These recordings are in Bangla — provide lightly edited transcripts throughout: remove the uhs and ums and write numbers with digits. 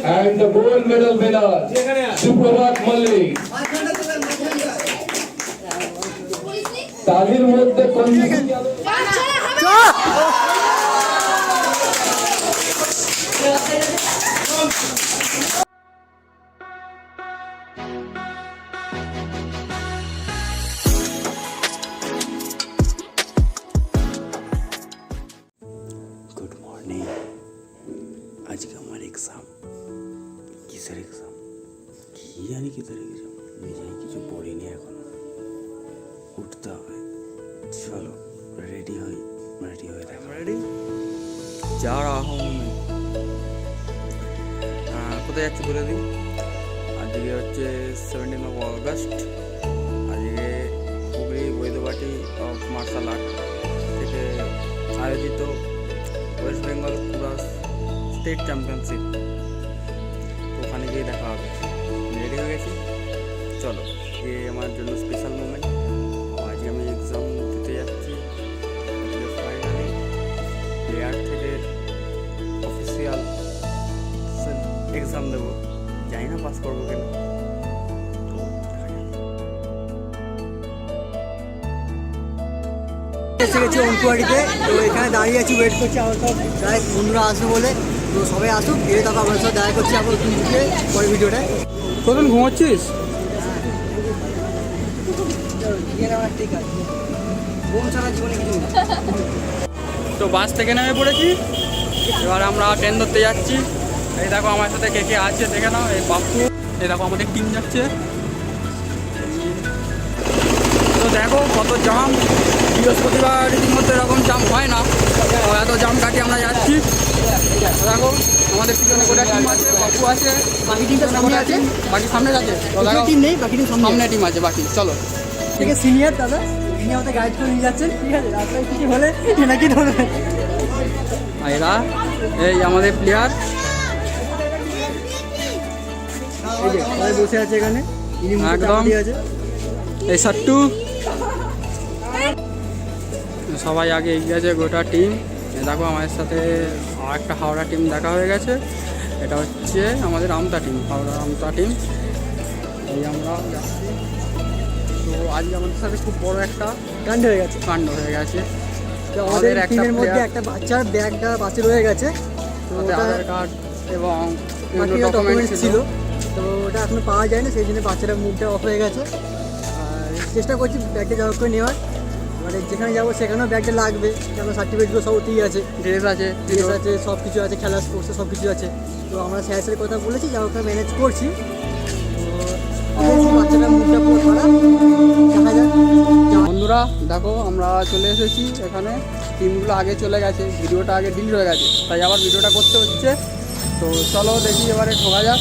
and the gold medal winner Suprabhat Mallik. তাদের মধ্যে কোন गुड मॉर्निंग। आज का हमारा एग्जाम किसर एग्जाम কি জানি কিসের এক্সাম নিজেই কিছু পড়িনি এখনো। উঠতে হবে, চলো রেডি হয়ে দেখা। রেডি যা রাহুম কোথায় যাচ্ছি বলে দিই। আজকে হচ্ছে 17 অগস্ট। আজকে Hooghly Baidyabati of martial art থেকে আয়োজিত West Bengal kurash state championship, ওখানে গিয়ে দেখা হবে। রেডি হয়ে গেছি, চলো। এ আমার জন্য স্পেশাল মোমেন্ট। আজকে আমি এক্সাম দিতে যাচ্ছি। আজকে ফাইনালি প্লেয়ার থেকে অফিসিয়াল এক্সাম দেবো, জানি না পাস করবো কিনা। এসে গেছি অঙ্কুয়ারিতে, তো এখানে দাঁড়িয়ে আছি, ওয়েট করছি আমার সব প্রায় বন্ধুরা আসবে বলে। তো সবাই আসুক, এর তারপর আমার সাথে দেখা করছি আবার পরে ভিডিওটা। কতক্ষণ ঘুমাচ্ছিস? ঠিক আছে, বোম ছাড়া জীবনে কিছু না। তো বাস থেকে নেমে পড়েছি, এবার আমরা ট্রেন ধরতে যাচ্ছি। এই দেখো আমার সাথে কে কে আছে দেখে নাও। এই বাপু, এই দেখো আমাদের টিম যাচ্ছে। তো দেখো কত জাম, বৃহস্পতিবার রীতিমতো এরকম জাম হয় না, এত জাম কাটিয়ে আমরা যাচ্ছি। দেখো আমাদের পিছনে গোটা টিম আছে, বাপু আছে, বাকি টিমটা সামনে আছে, বাকি সামনে আছে, টিম নেই, বাকি টিম সামনে টিম আছে বাকি। চলো, ঠিক আছে। সিনিয়র দাদা ইনি আমাদের গাইড করে নিয়ে যাচ্ছেন, ঠিক আছে। রাস্তায় কিছু হলে এনাকে ধরবে। এরা এই আমাদের প্লেয়ার, এই যে সবাই বসে আছে এখানে, ইনি একদম আছে। এই সাট্টু, সবাই আগে এগিয়ে গেছে গোটা টিম। দেখো আমাদের সাথে আর একটা হাওড়া টিম দেখা হয়ে গেছে। এটা হচ্ছে আমাদের আমতা টিম, হাওড়া আমতা টিম। এই আমরা যাচ্ছি। তো আজকে আমাদের সাথে খুব বড় একটা কাণ্ড হয়ে গেছে। তো আমাদের টিমের মধ্যে একটা বাচ্চার ব্যাগটা বাসে রয়ে গেছে, তো আধার কার্ড এবং ডকুমেন্টস ছিল, তো ওটা এখনো পাওয়া যায় না, সেই জন্য বাচ্চাটার মুখটা অফ হয়ে গেছে। আর চেষ্টা করছি ব্যাগটা জব করে নেওয়ার, মানে যেখানে যাবো সেখানেও ব্যাগটা লাগবে, কেন সার্টিফিকেটগুলো সব ওতেই আছে, ড্রেস আছে, সব কিছু আছে, খেলার স্পোর্টসে সব কিছু আছে। তো আমরা স্যারের কথা বলেছি, যা ওকে ম্যানেজ করছি। তো বাচ্চাটার মুখটা পুরো খারাপ, দেখা যাক। বন্ধুরা দেখো আমরা চলে এসেছি এখানে, টিমগুলো আগে চলে গেছে, ভিডিওটা আগে ডিলিট হয়ে গেছে, তাই আবার ভিডিওটা করতে হচ্ছে। তো চলো দেখি এবারে ঢোকা যাক।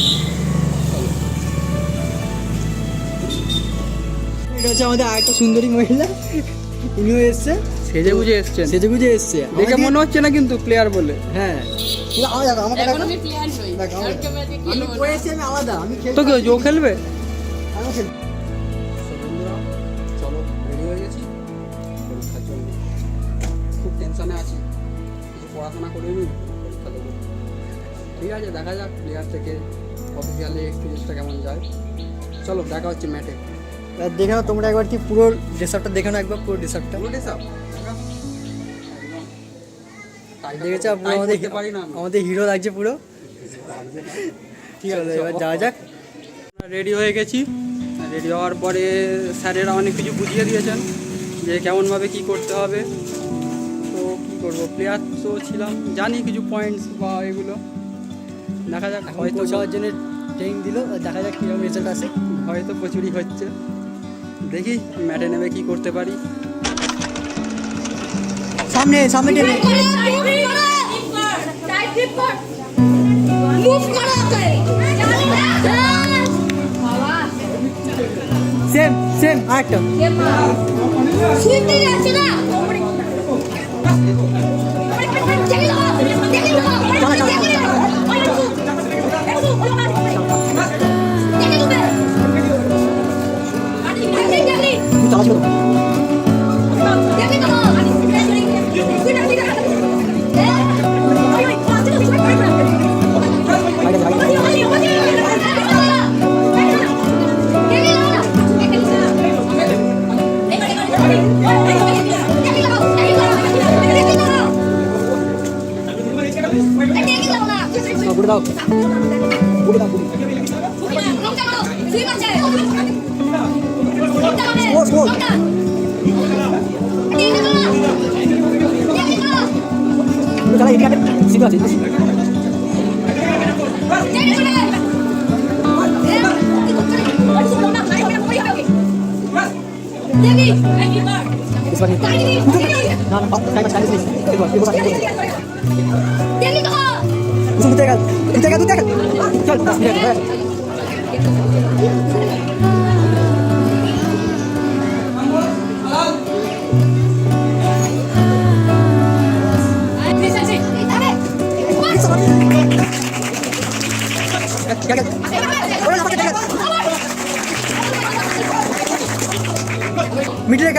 এটা হচ্ছে আমাদের আরেকটা সুন্দরী মহিলা, উনিও এসছে, সেজে বুঝে এসছেন, এসছে। দেখে মনে হচ্ছে না কিন্তু প্লেয়ার বলে। হ্যাঁ, আমি আলাদা, আমি তো কেউ জো খেলবে। আমি খেলবো। বন্ধুরা চলো, রেডি হয়ে গেছি, পরীক্ষার জন্য খুব টেনশনে আছি, কিছু পড়াশোনা করিনি, পরীক্ষা দেবো। ঠিক আছে, দেখা যাক প্লেয়ার থেকে অফিসিয়ালি এক্সপিরিয়েন্সটা কেমন যায়। চলো দেখা হচ্ছে ম্যাটে। দেখে নাও তোমরা একবার কি পুরো ড্রেস আপটা দেখে নাও একবার, পুরো ড্রেস আপটা দেখেছো পুরো, আমাদের হিরো লাগছে পুরো। ঠিক আছে, এবার যাওয়া যাক। রেডি হয়ে গেছি, রেডি হওয়ার পরে স্যারেরা অনেক কিছু বুঝিয়ে দিয়েছেন যে কেমনভাবে কি করতে হবে। তো কী করবো, প্লেয়ার তো ছিলাম, জানি কিছু পয়েন্টস বা এগুলো। দেখা যাক, হয়তো যাওয়ার জন্য ট্রেনিং দিল, দেখা যাক কীরকম রেজাল্ট আসে। হয়তো প্রচুরই হচ্ছে, দেখি ম্যাটে নেমে কি করতে পারি। সামনে টেনে সেম আরেকটা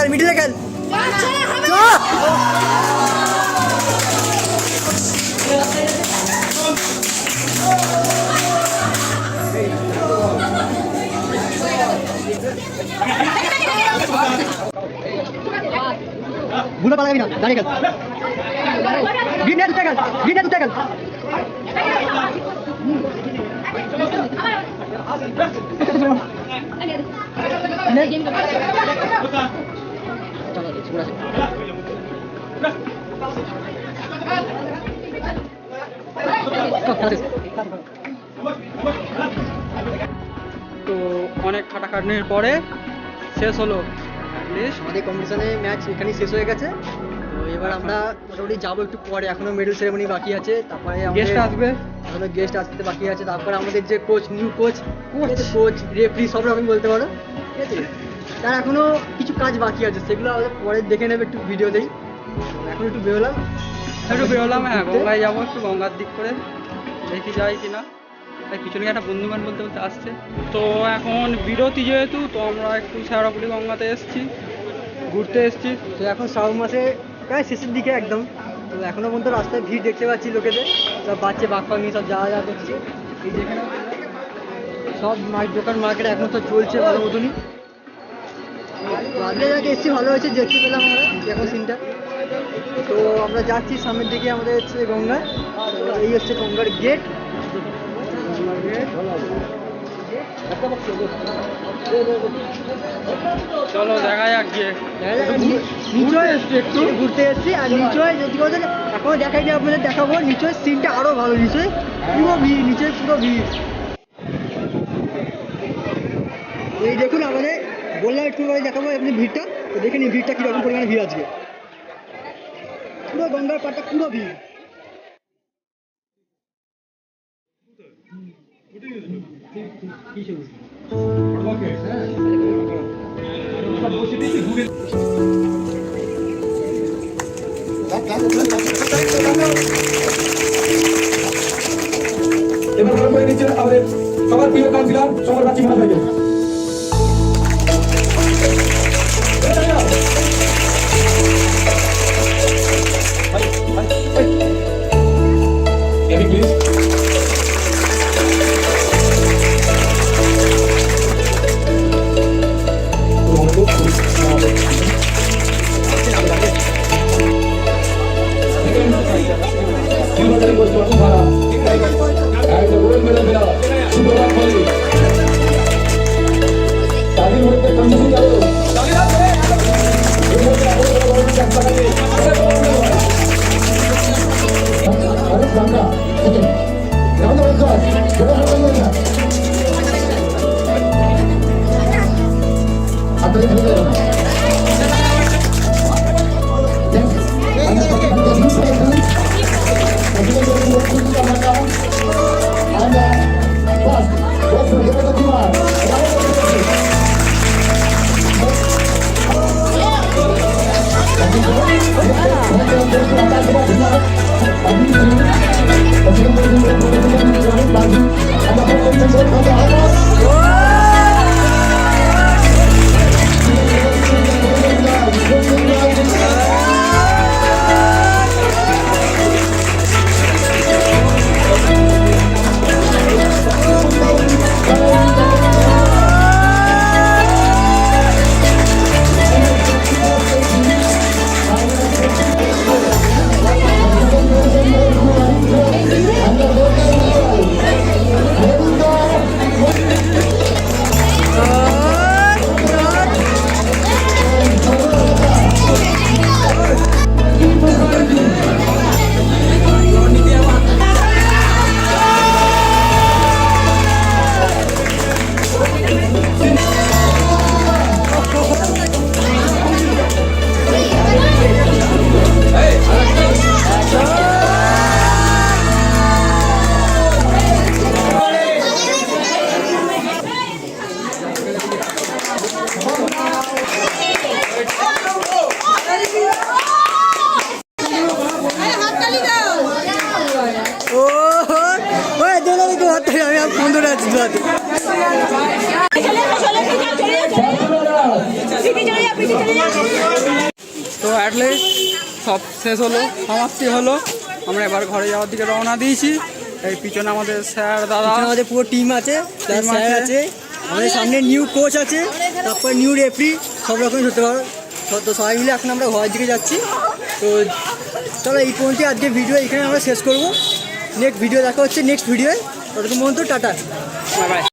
মিডিলে খেল বুড়ো পালাবি না, দাঁড়িয়ে গেল গ্রিন নেট ট্যাকল তো অনেক খাটাখাটনির পরে শেষ হলো আমাদের কম্পিটিশনে ম্যাচ এখানেই শেষ হয়ে গেছে। তো এবার আমরা মোটামুটি যাবো একটু পরে, এখনো মেডেল সেরেমনি বাকি আছে, তারপরে গেস্ট আসবে, এখনো গেস্ট আসতে বাকি আছে, তারপরে আমাদের যে কোচ, নিউ কোচ রেফারি সব রকম বলতে পারো, ঠিক আছে। তার এখনো কিছু কাজ বাকি আছে, সেগুলো আমাদের পরে দেখে নেবে একটু ভিডিওতেই। এখন একটু বেরোলাম হ্যাঁ গঙ্গায় যাবো, একটু গঙ্গার দিক করে দেখি যাই কিনা। তাই পিছনে একটা বন্ধুবান বলতে আসছে। তো এখন বিরতি যেহেতু, তো আমরা একটু শেওড়াফুলি গঙ্গাতে ঘুরতে এসেছি। তো এখন শ্রাবণ মাসে প্রায় শেষের দিকে একদম, তো এখনো পর্যন্ত রাস্তায় ভিড় দেখতে পাচ্ছি লোকেদের, সব বাচ্চা বাঘ নিয়ে সব যাওয়া করছে। এই যেখানে সব দোকান মার্কেট এখন তো চলছে ভালো মতনই। আজকে যাকে এসেছি ভালো হয়েছে, দেখতে পেলাম আমরা এখন সিনটা। তো আমরা যাচ্ছি সামনের দিকে, আমাদের হচ্ছে গঙ্গা। তো এই হচ্ছে গঙ্গার গেট। চলো দেখা যাক গিয়ে। একটু ঘুরতে এসেছি, আর নিচয় যদি বলছেন এখনো দেখাইনি আপনাদের, দেখাবো নিচয় সিনটা আরো ভালো। নিচয় পুরো ভিড়, নিচয় পুরো ভিড়। এই দেখুন আমাদের বললাম একটু দেখাবো আপনি ভিড়টা, তো দেখে নিন ভিড়টা কিরকম পরিমাণে ভিড় আজকে। পুরো গঙ্গার পাড়টা পুরো ভিড়। এবার বড় করে নিচ্ছে আমাদের সবার প্রিয় কাউন্সিলর সমর বাচ্চি মহাশয়কে। প্লিজ কেমন ধরে আছিস হাতে? তো অ্যাটলিস্ট সব শেষ হলো, সমাপ্তি হলো। আমরা এবার ঘরে যাওয়ার দিকে রওনা দিয়েছি। এই পিছনে আমাদের স্যার দাদা, এখানে আমাদের পুরো টিম আছে, প্লাস Team স্যার আছে। আছে, আমাদের সামনে নিউ কোচ আছে, তারপর নিউ রেফারি, সব রকমই হতে পারো। তো সবাই মিলে এখন আমরা ঘরের দিকে যাচ্ছি। তো চলো এই পর্যন্ত আজকে ভিডিও এখানে আমরা শেষ করবো। নেক্সট ভিডিও দেখা হচ্ছে নেক্সট ভিডিওয়ে। ততক্ষণ পর্যন্ত টাটা, বাই বাই।